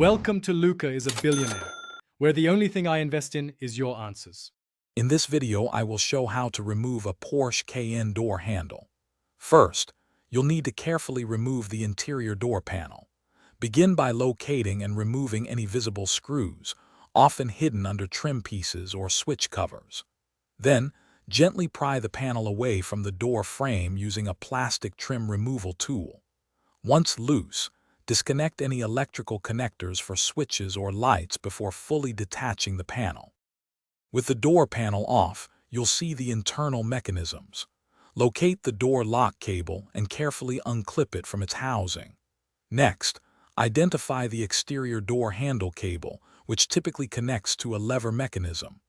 Welcome to Luca is a Billionaire, where the only thing I invest in is your answers. In this video, I will show how to remove a Porsche Cayenne door handle. First, you'll need to carefully remove the interior door panel. Begin by locating and removing any visible screws, often hidden under trim pieces or switch covers. Then, gently pry the panel away from the door frame using a plastic trim removal tool. Once loose, disconnect any electrical connectors for switches or lights before fully detaching the panel. With the door panel off, you'll see the internal mechanisms. Locate the door lock cable and carefully unclip it from its housing. Next, identify the exterior door handle cable, which typically connects to a lever mechanism.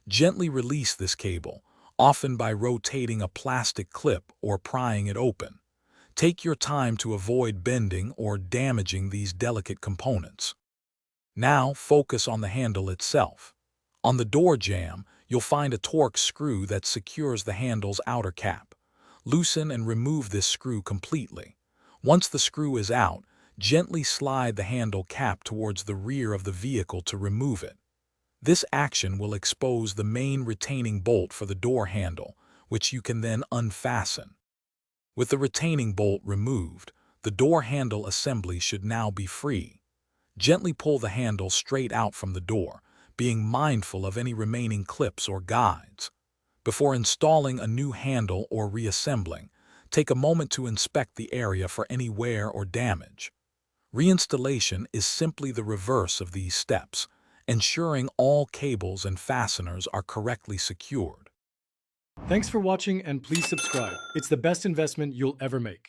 Gently release this cable, often by rotating a plastic clip or prying it open. Take your time to avoid bending or damaging these delicate components. Now focus on the handle itself. On the door jamb, you'll find a Torx screw that secures the handle's outer cap. Loosen and remove this screw completely. Once the screw is out, gently slide the handle cap towards the rear of the vehicle to remove it. This action will expose the main retaining bolt for the door handle, which you can then unfasten. With the retaining bolt removed, the door handle assembly should now be free. Gently pull the handle straight out from the door, being mindful of any remaining clips or guides. Before installing a new handle or reassembling, take a moment to inspect the area for any wear or damage. Reinstallation is simply the reverse of these steps, ensuring all cables and fasteners are correctly secured. Thanks for watching and please subscribe. It's the best investment you'll ever make.